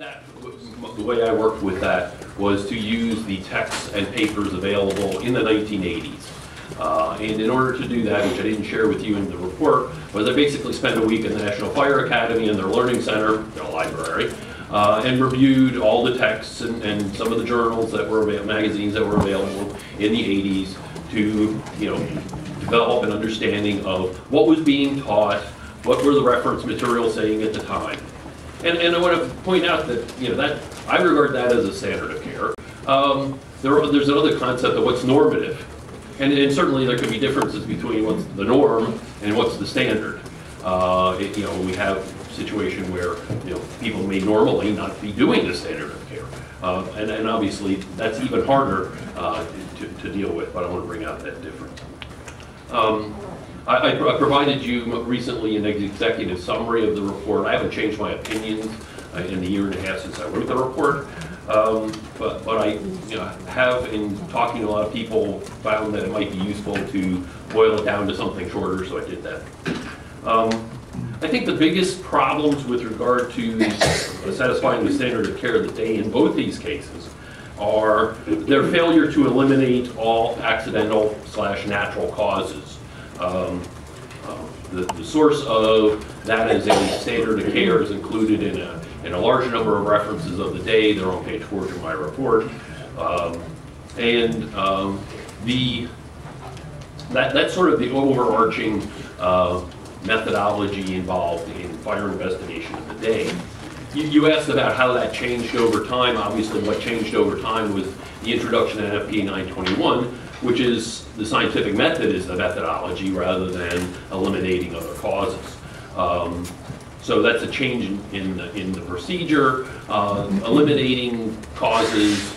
The way I worked with that was to use the texts and papers available in the 1980s. And in order to do that, which I didn't share with you in the report, was I basically spent a week in the National Fire Academy in their learning center, their library, and reviewed all the texts and some of the journals that were magazines that were available in the 80s to, develop an understanding of what was being taught, what were the reference materials saying at the time. And I want to point out that, that I regard that as a standard of care. There's another concept of what's normative. And certainly there could be differences between what's the norm and what's the standard. We have a situation where, people may normally not be doing the standard of care. And obviously that's even harder to deal with, but I want to bring out that difference. I provided you recently an executive summary of the report. I haven't changed my opinions in the year and a half since I wrote the report, but I have, in talking to a lot of people, found that it might be useful to boil it down to something shorter, so I did that. I think the biggest problems with regard to satisfying the standard of care today in both these cases are their failure to eliminate all accidental/natural causes. The source of that as a standard of care is included in a large number of references of the day. They're on page 4 of my report. That's sort of the overarching methodology involved in fire investigation of the day. You asked about how that changed over time. Obviously, what changed over time was the introduction of NFPA 921, which is the scientific method is the methodology rather than eliminating other causes. So that's a change in the procedure. Eliminating causes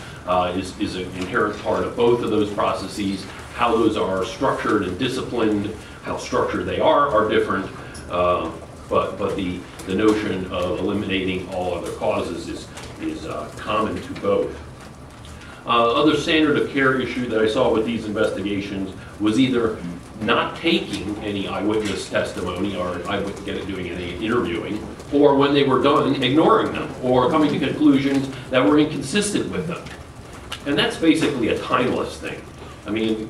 is an inherent part of both of those processes. How those are structured and disciplined, how structured they are different. But the notion of eliminating all other causes is common to both. Other standard of care issue that I saw with these investigations was either not taking any eyewitness testimony or doing any interviewing, or when they were done, ignoring them, or coming to conclusions that were inconsistent with them. And that's basically a timeless thing. I mean,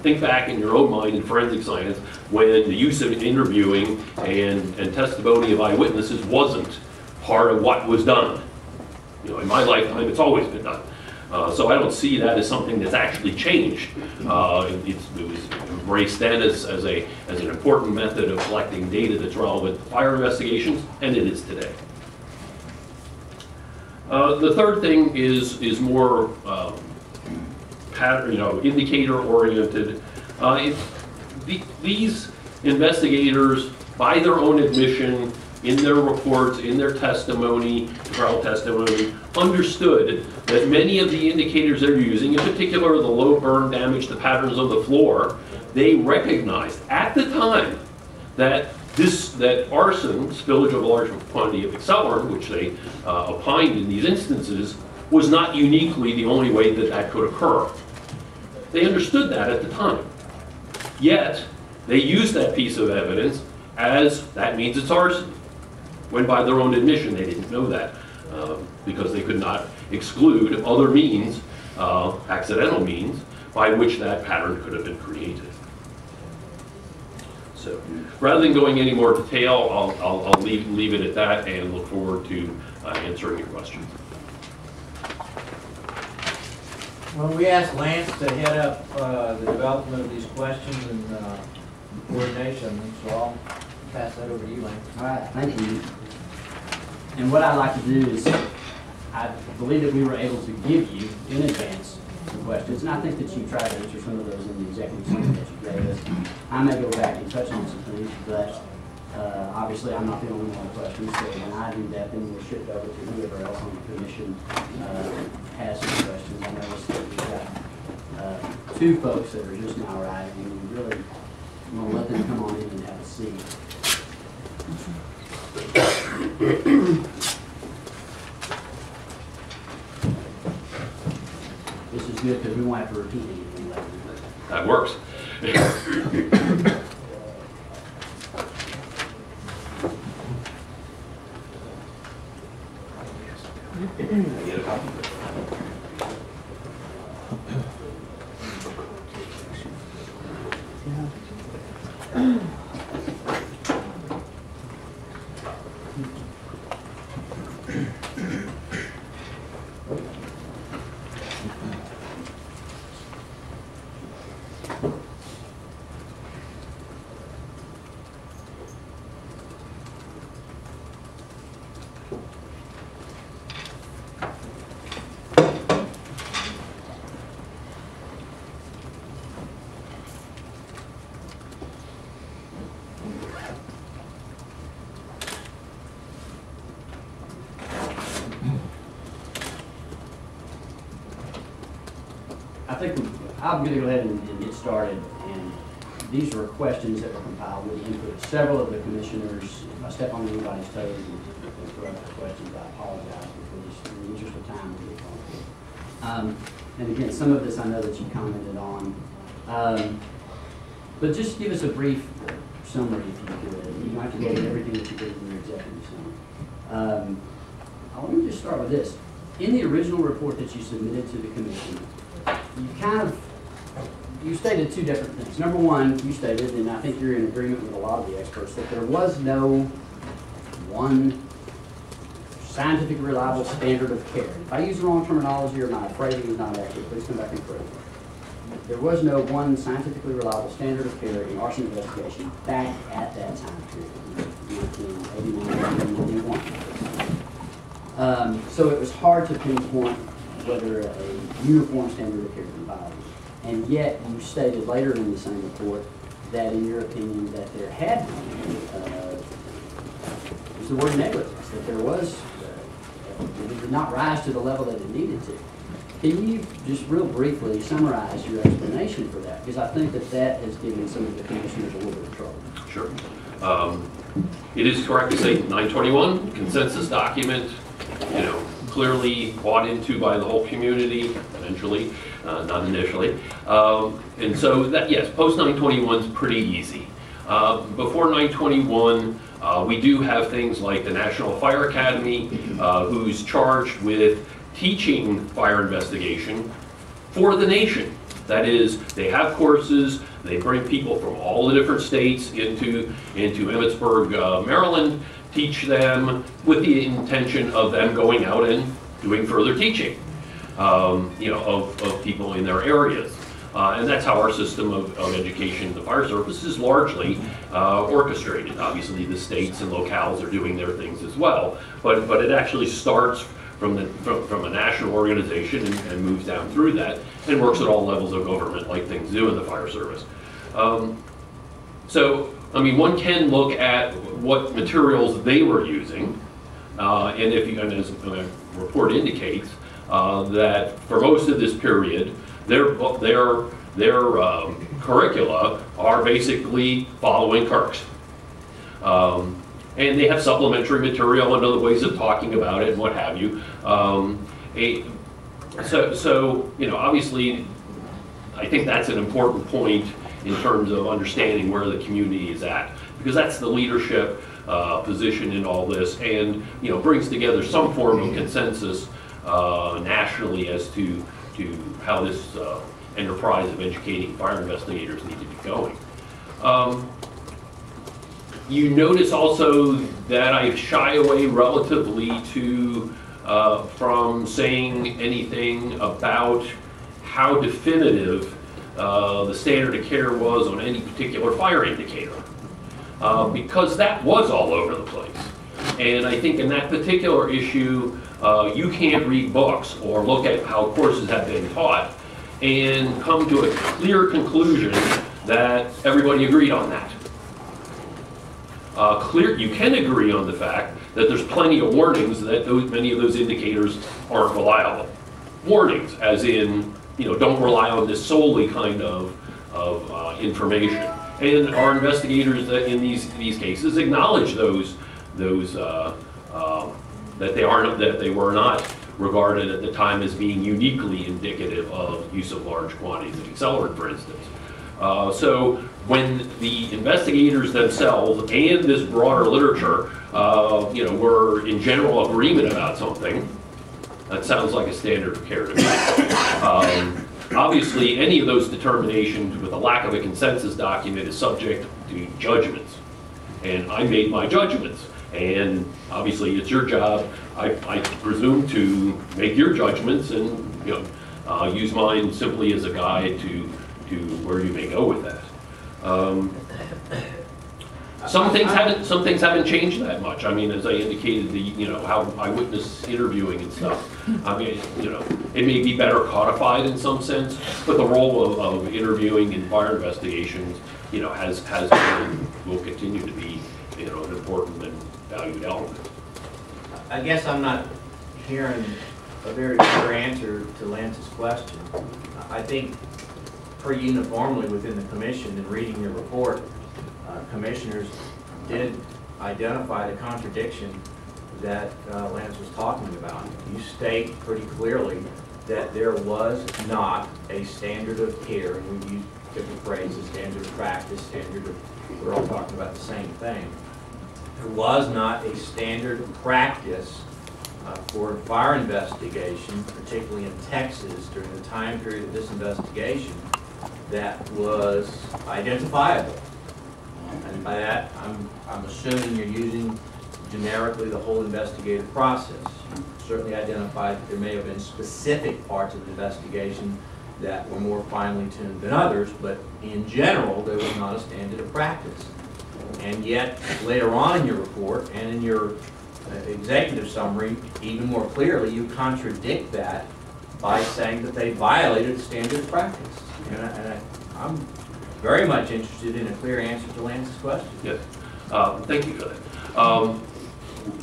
think back in your own mind in forensic science when the use of interviewing and testimony of eyewitnesses wasn't part of what was done. In my lifetime, it's always been done. So I don't see that as something that's actually changed. It was embraced then as an important method of collecting data that's relevant to fire investigations, and it is today. The third thing is more pattern, indicator-oriented. These investigators, by their own admission, in their reports, in their testimony, trial testimony, understood that many of the indicators they're using, in particular the low burn damage, the patterns of the floor, they recognized at the time that arson, spillage of a large quantity of accelerant, which they opined in these instances, was not uniquely the only way that could occur. They understood that at the time. Yet, they used that piece of evidence as that means it's arson, when by their own admission they didn't know that, because they could not exclude other means, accidental means, by which that pattern could have been created. So, rather than going any more detail, I'll leave it at that and look forward to answering your questions. Well, we asked Lance to head up the development of these questions and coordination, so I'll pass that over to you, Lance. All right, thank you. And what I'd like to do is, I believe that we were able to give you in advance some questions, and I think that you tried to answer some of those in the executive summary that you gave us. I may go back and touch on some things, but obviously I'm not the only one with questions, so when I do that, then we'll shift over to whoever else on the commission has some questions. I noticed that we've got two folks that are just now arriving, and we really want to let them come on in and have a seat. This is good because we won't have to repeat anything later. That works. I get a copy? I think I'm going to go ahead and get started. And these were questions that were compiled with the input of several of the commissioners. If I step on anybody's toes and throw out the questions, I apologize, because in the interest of time, we'll get on. And again, some of this I know that you commented on. But just give us a brief summary, if you could. You don't have to go into everything that you did in your executive summary. Let me just start with this. In the original report that you submitted to the commission, you stated two different things. Number one, you stated, and I think you're in agreement with a lot of the experts, that there was no one scientific reliable standard of care. If I use the wrong terminology or my phrasing is not accurate, please come back and correct me. There was no one scientifically reliable standard of care in arson investigation back at that time period, 1981, 1991. So it was hard to pinpoint whether a uniform standard of care was violated. And yet, you stated later in the same report that, in your opinion, that there had been, was the word negligence, that there was, it did not rise to the level that it needed to. Can you just real briefly summarize your explanation for that? Because I think that that has given some of the commissioners a little bit of trouble. Sure. It is correct to say 921, consensus document, clearly bought into by the whole community, eventually, not initially. And so that, yes, post 921 is pretty easy. Before 921, we do have things like the National Fire Academy, who's charged with teaching fire investigation for the nation. That is, they have courses, they bring people from all the different states into Emmitsburg, Maryland, teach them with the intention of them going out and doing further teaching, of people in their areas. And that's how our system of education, the fire service, is largely orchestrated. Obviously, the states and locales are doing their things as well, but it actually starts from a national organization and moves down through that and works at all levels of government, like things do in the fire service. So, I mean, one can look at what materials they were using, and as the report indicates, that for most of this period, their curricula are basically following Kirk's. And they have supplementary material and other ways of talking about it and what have you. So obviously, I think that's an important point in terms of understanding where the community is at, because that's the leadership position in all this, and brings together some form of consensus nationally as to how this enterprise of educating fire investigators need to be going. You notice also that I shy away relatively from saying anything about how definitive the standard of care was on any particular fire indicator, because that was all over the place. And I think in that particular issue, you can't read books or look at how courses have been taught and come to a clear conclusion that everybody agreed on that. You can agree on the fact that there's plenty of warnings that many of those indicators aren't reliable. Warnings, as in, don't rely on this solely kind of information. And our investigators that in these cases acknowledge that they were not regarded at the time as being uniquely indicative of use of large quantities of accelerant, for instance. So when the investigators themselves and this broader literature, were in general agreement about something, That sounds like a standard of care to me. Obviously, any of those determinations with a lack of a consensus document is subject to judgments. And I made my judgments. And obviously, it's your job, I presume, to make your judgments and, you know, use mine simply as a guide to where you may go with that. Some things haven't changed that much. I mean, as I indicated, how eyewitness interviewing and stuff. I mean, it may be better codified in some sense, but the role of interviewing in fire investigations, has been and will continue to be, an important and valued element. I guess I'm not hearing a very clear answer to Lance's question. I think pretty uniformly within the commission, in reading your report, commissioners did identify the contradiction that Lance was talking about. You state pretty clearly that there was not a standard of care, and we use different phrases, standard of practice, standard of, we're all talking about the same thing. There was not a standard of practice for fire investigation, particularly in Texas during the time period of this investigation, that was identifiable. And by that, I'm assuming you're using generically the whole investigative process. You certainly identified that there may have been specific parts of the investigation that were more finely tuned than others, but in general, there was not a standard of practice. And yet, later on in your report and in your executive summary, even more clearly, you contradict that by saying that they violated the standard of practice. And I'm very much interested in a clear answer to Lance's question. Yes, thank you for that.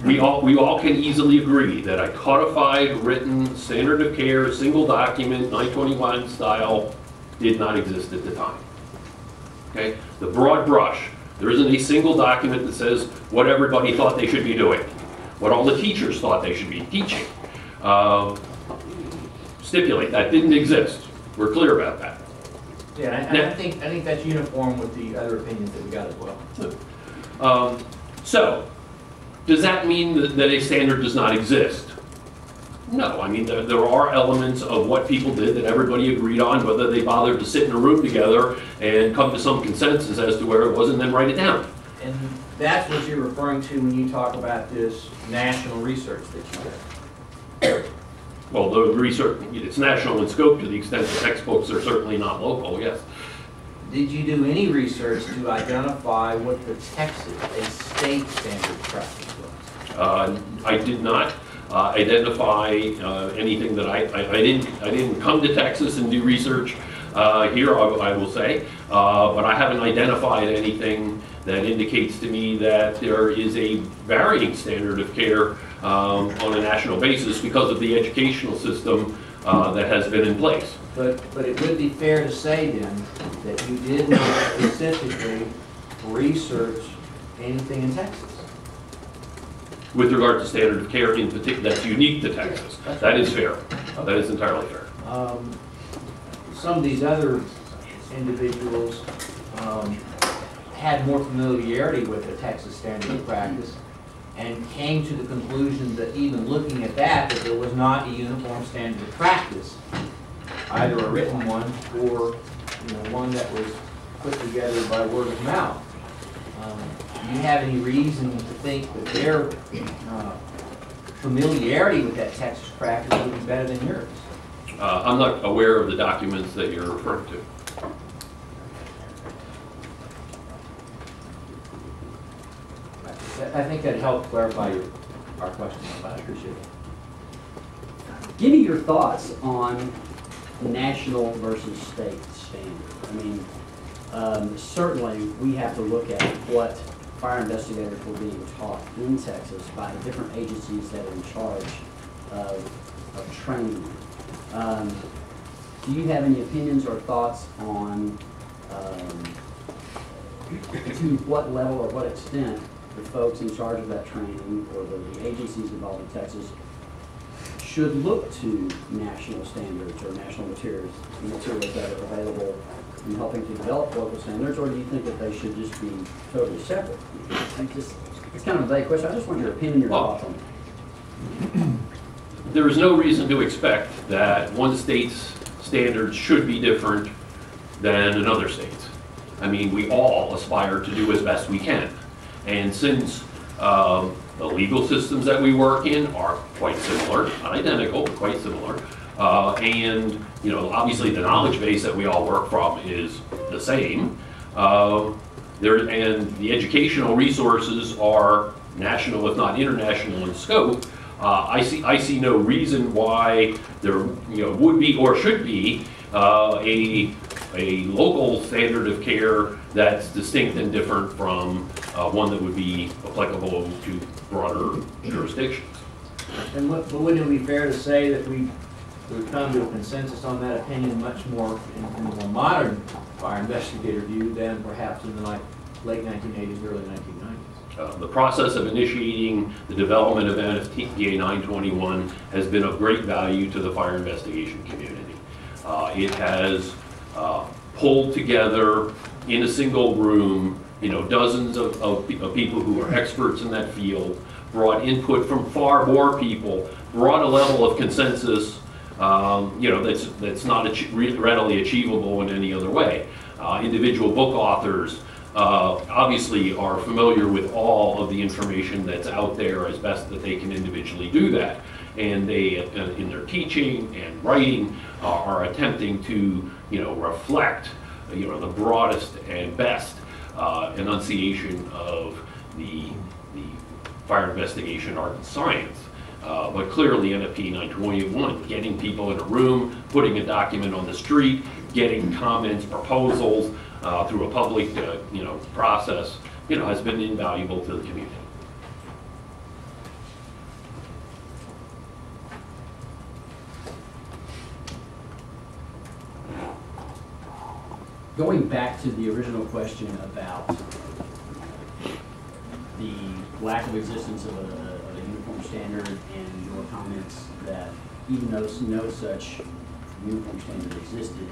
We all can easily agree that a codified, written, standard of care, single document, 921 style, did not exist at the time. Okay, the broad brush. There isn't a single document that says what everybody thought they should be doing, what all the teachers thought they should be teaching. Stipulate that didn't exist. We're clear about that. Yeah, and I think that's uniform with the other opinions that we got as well. So, does that mean that a standard does not exist? No, I mean, there are elements of what people did that everybody agreed on, whether they bothered to sit in a room together and come to some consensus as to where it was and then write it down. And that's what you're referring to when you talk about this national research that you did. Well, the research, it's national in scope to the extent the textbooks are certainly not local, yes. Did you do any research to identify what the Texas, a state standard practice was? I did not identify anything that I didn't come to Texas and do research here, I will say, but I haven't identified anything that indicates to me that there is a varying standard of care on a national basis because of the educational system that has been in place. But it would be fair to say then that you did not specifically research anything in Texas. With regard to standard of care in particular, that's unique to Texas. That is fair. Okay. That is entirely fair. Some of these other individuals had more familiarity with the Texas standard of practice and came to the conclusion that even looking at that there was not a uniform standard of practice, either a written one or one that was put together by word of mouth. Do you have any reason to think that their familiarity with that Texas practice would be better than yours? I'm not aware of the documents that you're referring to. I think that helped clarify our question. I appreciate it. Give me your thoughts on national versus state standard. I mean, certainly we have to look at what fire investigators were being taught in Texas by different agencies that are in charge of training. Do you have any opinions or thoughts on to what level or what extent the folks in charge of that training or the agencies involved in Texas should look to national standards or national materials that are available in helping to develop local standards, or do you think that they should just be totally separate? It's kind of a vague question. I just want your opinion, your thoughts on it. there is no reason to expect that one state's standards should be different than another state's. I mean, we all aspire to do as best we can. And since the legal systems that we work in are quite similar, not identical, but quite similar, and you know, obviously the knowledge base that we all work from is the same, and the educational resources are national, if not international in scope. I see no reason why there, you know, would be or should be a local standard of care that's distinct and different from one that would be applicable to broader jurisdictions. And but wouldn't it be fair to say that we've come to a consensus on that opinion much more in the more modern fire investigator view than perhaps in the late 1980s, early 1990s? The process of initiating the development of NFPA 921 has been of great value to the fire investigation community. It has pulled together in a single room, you know, dozens of people who are experts in that field, brought input from far more people, brought a level of consensus, you know, that's not readily achievable in any other way. Individual book authors obviously are familiar with all of the information that's out there as best that they can individually do that. And they, in their teaching and writing, are attempting to, you know, reflect, you know, the broadest and best enunciation of the fire investigation art and science. But clearly NFP 921, getting people in a room, putting a document on the street, getting comments, proposals through a public, you know, process, you know, has been invaluable to the community. Going back to the original question about the lack of existence of a uniform standard and your comments that even though no such uniform standard existed,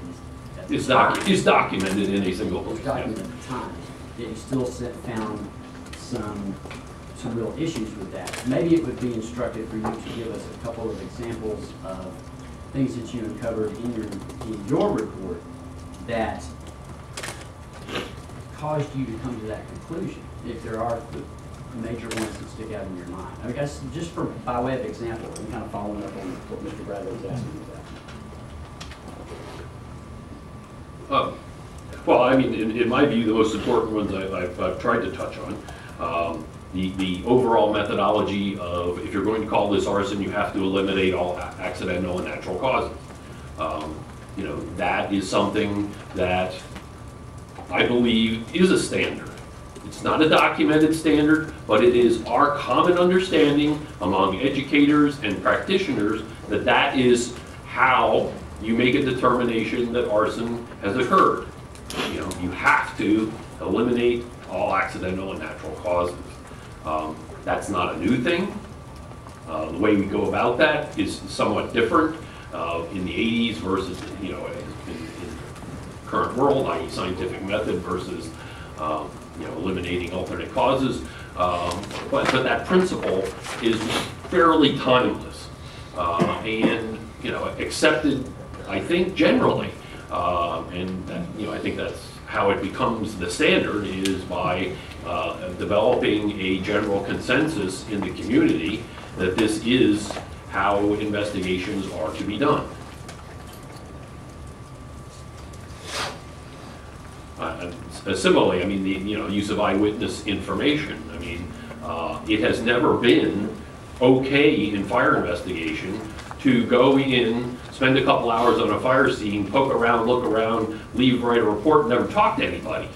It's documented in a single place. documented at the time, that you still found some real issues with that. Maybe it would be instructive for you to give us a couple of examples of things that you uncovered in your report that caused you to come to that conclusion, if there are major ones that stick out in your mind. I guess just by way of example, and kind of following up on what Mr. Bradley was asking about. Well, I mean, in my view, the most important ones I've tried to touch on. The overall methodology of, if you're going to call this arson, you have to eliminate all accidental and natural causes. You know, that is something that I believe is a standard. It's not a documented standard, but it is our common understanding among educators and practitioners that that is how you make a determination that arson has occurred. You know, you have to eliminate all accidental and natural causes. That's not a new thing. The way we go about that is somewhat different in the 80s versus, you know, in current world, i.e. scientific method versus, you know, eliminating alternate causes. But that principle is fairly timeless and, you know, accepted, I think, generally. And that, you know, I think that's how it becomes the standard, is by developing a general consensus in the community that this is how investigations are to be done. Similarly, I mean, the use of eyewitness information. I mean, it has never been okay in fire investigation to go in, spend a couple hours on a fire scene, poke around, look around, leave, write a report, and never talk to anybody.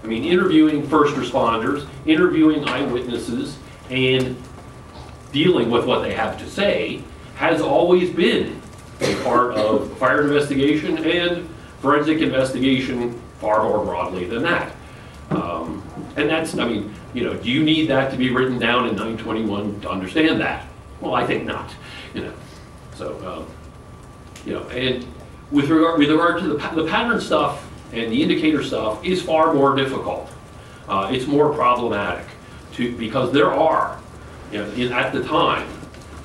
I mean, interviewing first responders, interviewing eyewitnesses, and dealing with what they have to say has always been a part of fire investigation and forensic investigation far more broadly than that. And that's, I mean, you know, do you need that to be written down in 921 to understand that? Well, I think not, you know. So, you know, and with regard to the pattern stuff and the indicator stuff is far more difficult. It's more problematic because there are, you know, at the time,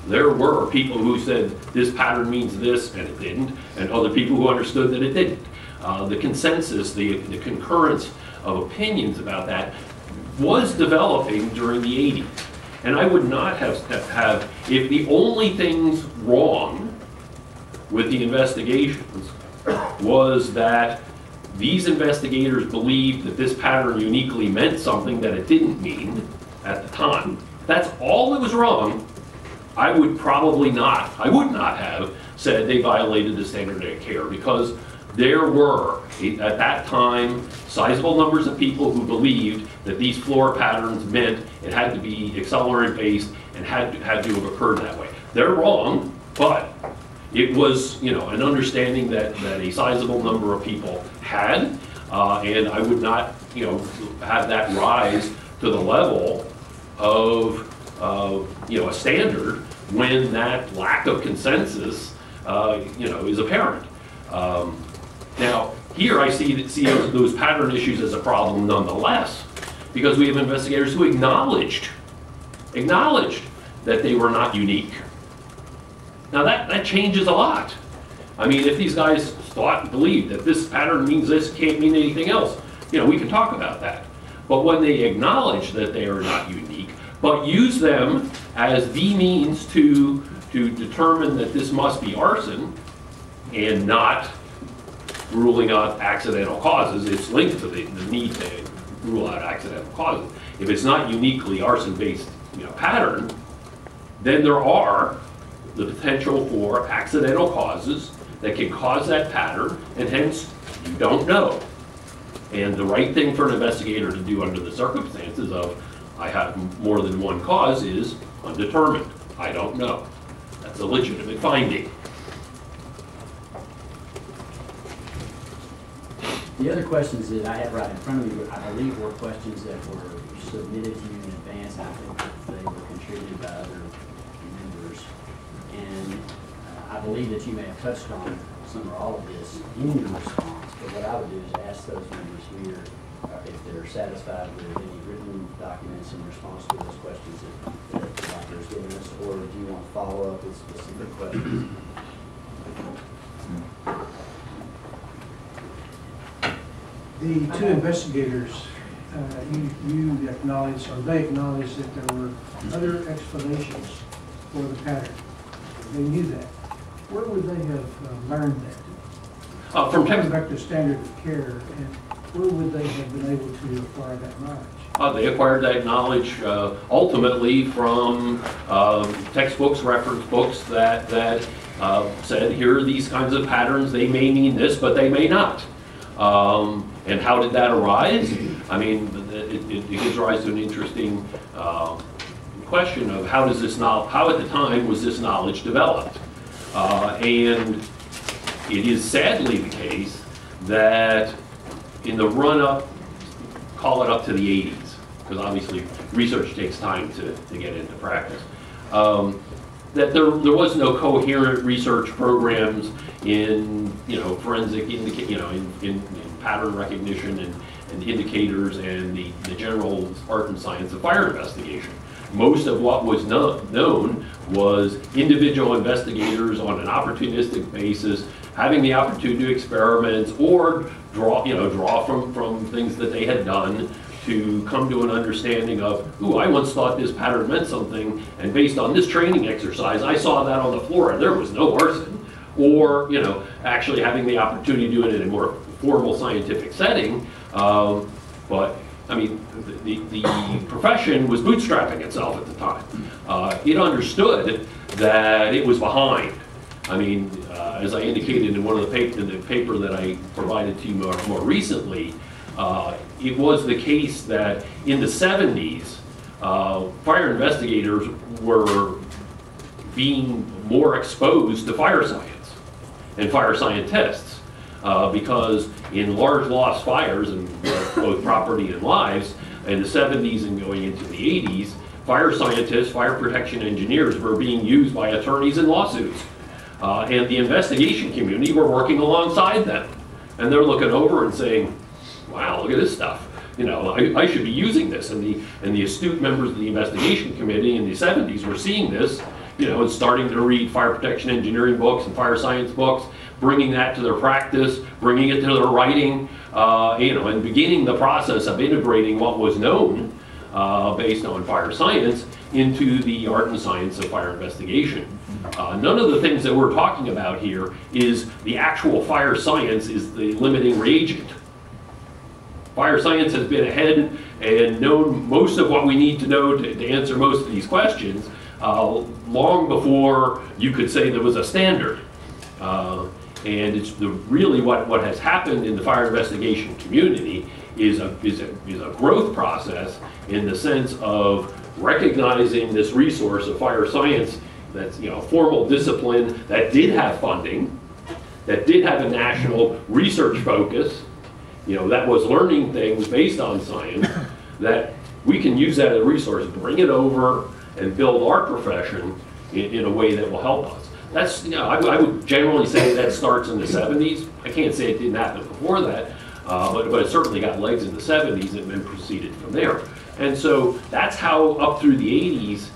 there were people who said this pattern means this and it didn't, and other people who understood that it didn't. The consensus, the concurrence of opinions about that was developing during the 80s. And I would not have if the only things wrong with the investigations was that these investigators believed that this pattern uniquely meant something that it didn't mean at the time. If that's all that was wrong, I would not have said they violated the standard of care, because there were, at that time, sizable numbers of people who believed that these floor patterns meant it had to be accelerant-based and had to have occurred that way. They're wrong, but it was, an understanding that a sizable number of people had, and I would not, have that rise to the level of, a standard when that lack of consensus, is apparent. Now, here I see those pattern issues as a problem nonetheless, because we have investigators who acknowledged that they were not unique. Now that changes a lot. I mean, if these guys thought and believed that this pattern means this, can't mean anything else, we can talk about that. But when they acknowledge that they are not unique, but use them as the means to determine that this must be arson and not ruling out accidental causes, it's linked to the need to rule out accidental causes. If it's not uniquely arson-based pattern, then there are the potential for accidental causes that can cause that pattern, and hence you don't know. And the right thing for an investigator to do under the circumstances of I have more than one cause is undetermined. I don't know. That's a legitimate finding. The other questions that I have right in front of me, I believe, were questions that were submitted to you in advance. I think that they were contributed by other members. And I believe that you may have touched on some or all of this in your response. But what I would do is ask those members here if they're satisfied with any written documents in response to those questions that the doctor's given us, or do you want to follow up with specific questions? The two investigators, you acknowledged, or they acknowledged, that there were other explanations for the pattern. They knew that. Where would they have learned that? From back to standard of care, and where would they have been able to acquire that knowledge? They acquired that knowledge ultimately from textbooks, reference books that said, here are these kinds of patterns. They may mean this, but they may not. And how did that arise? I mean, it gives rise to an interesting question of how at the time was this knowledge developed? And it is sadly the case that in the run-up, call it up to the 80s, because obviously research takes time to get into practice, that there was no coherent research programs in forensic in pattern recognition and indicators and the general art and science of fire investigation. Most of what was known was individual investigators on an opportunistic basis having the opportunity to experiment or draw from things that they had done to come to an understanding of, ooh, I once thought this pattern meant something, and based on this training exercise, I saw that on the floor and there was no arson. Or, actually having the opportunity to do it in a more formal scientific setting. But, I mean, the profession was bootstrapping itself at the time. It understood that it was behind. I mean, as I indicated in one of the paper that I provided to you more recently, it was the case that in the 70s, fire investigators were being more exposed to fire science and fire scientists, because in large loss fires, and both property and lives, in the 70s and going into the 80s, fire scientists, fire protection engineers were being used by attorneys in lawsuits. And the investigation community were working alongside them. And they're looking over and saying, wow, look at this stuff. I should be using this. And the astute members of the investigation committee in the 70s were seeing this you know, and starting to read fire protection engineering books and fire science books, bringing that to their practice, bringing it to their writing, you know, and beginning the process of integrating what was known based on fire science into the art and science of fire investigation. None of the things that we're talking about here is the actual fire science is the limiting reagent. Fire science has been ahead and known most of what we need to know to answer most of these questions long before you could say there was a standard. And it's really what has happened in the fire investigation community is a growth process in the sense of recognizing this resource of fire science that's, you know, formal discipline that did have funding, that did have a national research focus, you know, that was learning things based on science, that we can use that as a resource, bring it over and build our profession in a way that will help us. That's, you know, I would generally say that starts in the 70s. I can't say it didn't happen before that, but it certainly got legs in the 70s and then proceeded from there. And so that's how up through the 80s,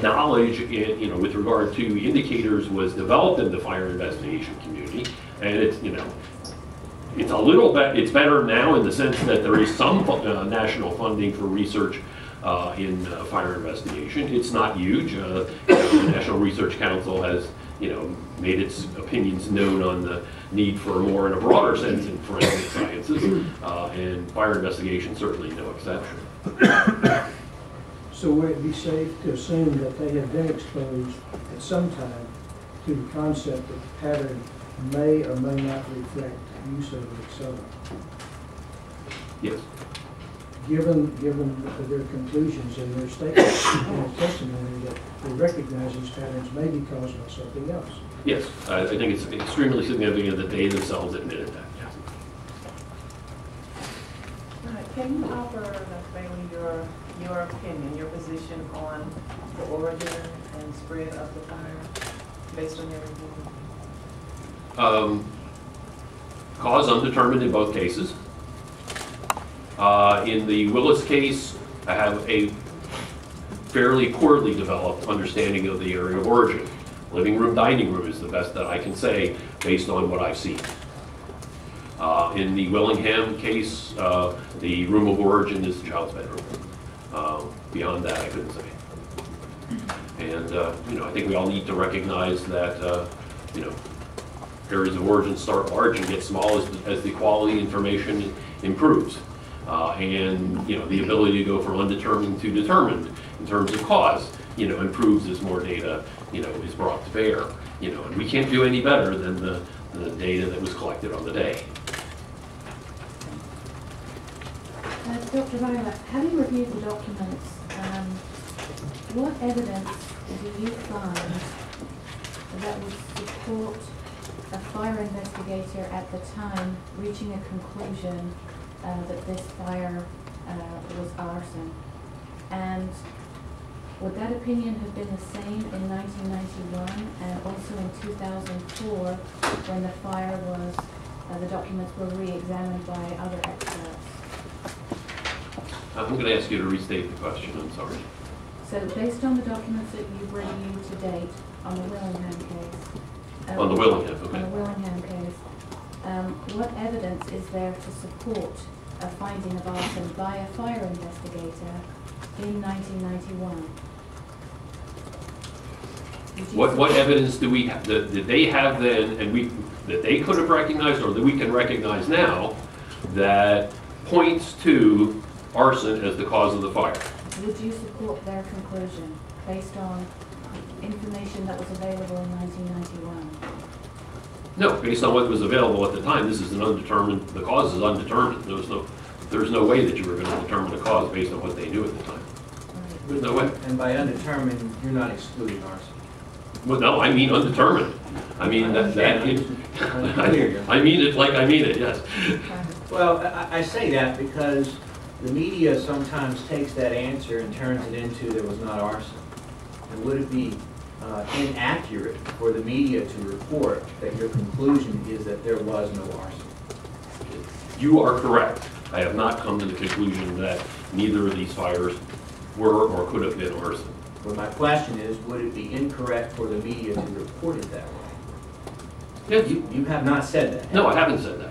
knowledge, you know, with regard to indicators was developed in the fire investigation community. And it's, you know, it's a little bit, it's better now in the sense that there is some national funding for research in fire investigation. It's not huge. You know, the National Research Council has, you know, made its opinions known on the need for more in a broader sense in forensic sciences, and fire investigation certainly no exception. So would it be safe to assume that they have been exposed at some time to the concept that the pattern may or may not reflect use of an accelerant? Yes. Given their conclusions and their statements and their testimony that they recognize these patterns may be caused by something else. Yes, I think it's extremely significant that they themselves admitted that. Yes. All right, can you offer, Dr. Bailey, your opinion, your position on the origin and spread of the fire based on your review? Cause undetermined in both cases. In the Willis case, I have a fairly poorly developed understanding of the area of origin. Living room, dining room is the best that I can say based on what I've seen. In the Willingham case, the room of origin is the child's bedroom. Beyond that, I couldn't say. And you know, I think we all need to recognize that you know, areas of origin start large and get small as the quality information improves. And you know, the ability to go from undetermined to determined in terms of cause, you know, improves as more data, you know, is brought to bear. You know, and we can't do any better than the data that was collected on the day. Dr. Beyler, having reviewed the documents, what evidence do you find that would support a fire investigator at the time reaching a conclusion that this fire was arson? And would that opinion have been the same in 1991 and also in 2004 when the fire was, the documents were re-examined by other experts? I'm going to ask you to restate the question, I'm sorry. So based on the documents that you've reviewed to date on the Willingham case. On the Willingham, okay. On the Willingham case, what evidence is there to support a finding of arson by a fire investigator in 1991? What evidence do we have, that they have then, and that they could have recognized, or that we can recognize now, that points to arson as the cause of the fire? Would you support their conclusion based on information that was available in 1991? No, based on what was available at the time, this is an undetermined, the cause is undetermined. There's no way that you were going to determine the cause based on what they knew at the time. Right. There's no way. And by undetermined, you're not excluding arson. Well, no, I mean undetermined. I mean I mean it like I mean it, yes. Well, I say that because the media sometimes takes that answer and turns it into there was not arson. And would it be inaccurate for the media to report that your conclusion is that there was no arson? You are correct. I have not come to the conclusion that neither of these fires were or could have been arson. But my question is, would it be incorrect for the media to report it that way? Yes. You have not said that. No, I haven't said that.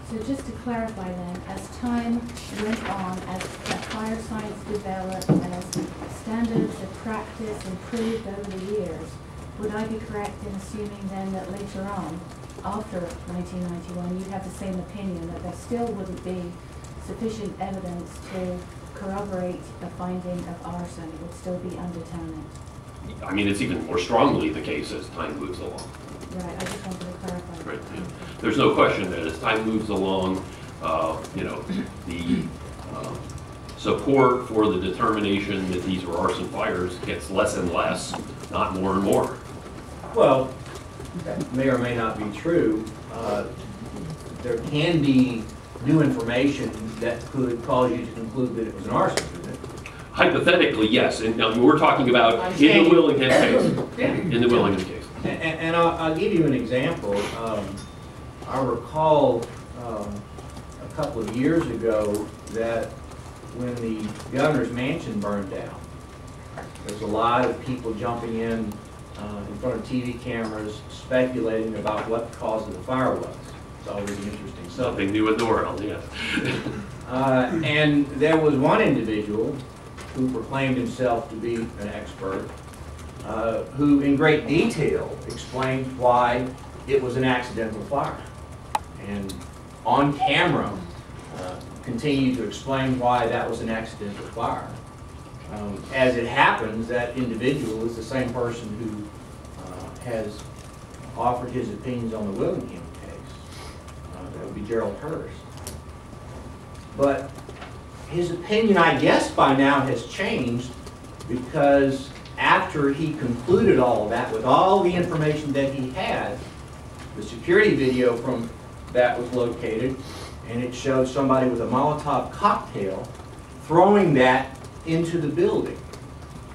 So just to clarify then, as time went on, as fire science developed, and as standards of practice improved over the years, would I be correct in assuming then that later on, after 1991, you'd have the same opinion, that there still wouldn't be sufficient evidence to corroborate the finding of arson? It would still be undetermined? I mean, it's even more strongly the case as time moves along. Right, I just wanted to clarify. Right, yeah. There's no question that as time moves along, you know, the support for the determination that these were arson fires gets less and less, not more and more. Well, that may or may not be true. There can be new information that could cause you to conclude that it was an arson, couldn't it? Hypothetically, yes, and now we're talking about in the Willingham case. In the Willingham case. And I'll give you an example. I recall a couple of years ago that when the governor's mansion burned down, there's a lot of people jumping in front of TV cameras speculating about what the cause of the fire was. It's always an interesting subject. Something new at the world, yes. And there was one individual who proclaimed himself to be an expert, who in great detail explained why it was an accidental fire. And on camera, continued to explain why that was an accidental fire. As it happens, that individual is the same person who has offered his opinions on the Willingham case. That would be Gerald Hurst. But his opinion, I guess, by now has changed, because after he concluded all of that with all the information that he had, the security video from that was located, and it showed somebody with a Molotov cocktail throwing that into the building.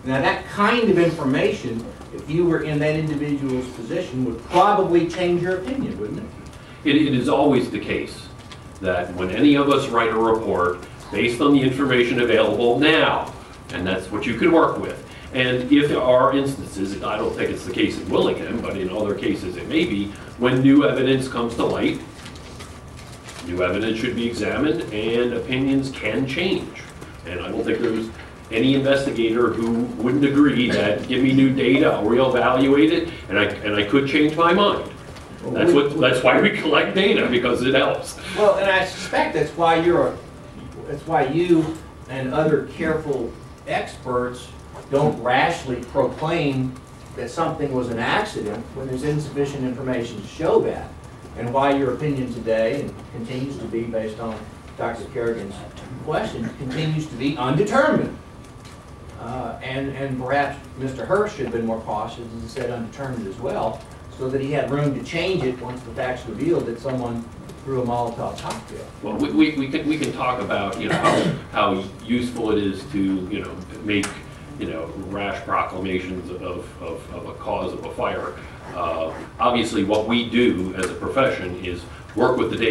Now that kind of information, if you were in that individual's position, would probably change your opinion, wouldn't it? It is always the case that when any of us write a report based on the information available now, and that's what you can work with. And if there are instances, I don't think it's the case in Willingham, but in other cases it may be, when new evidence comes to light, new evidence should be examined and opinions can change. And I don't think there's any investigator who wouldn't agree that give me new data, I'll reevaluate it, and I could change my mind. That's why we collect data, because it helps. Well, and I suspect that's why you and other careful experts don't rashly proclaim that something was an accident when there's insufficient information to show that, and why your opinion today, and continues to be based on Dr. Kerrigan's question, continues to be undetermined. And perhaps Mr. Hurst should have been more cautious, as he said, undetermined as well, so that he had room to change it once the facts revealed that someone threw a Molotov cocktail. Well, we can talk about, you know, how useful it is to, you know, make, you know, rash proclamations of a cause of a fire. Obviously, what we do as a profession is work with the data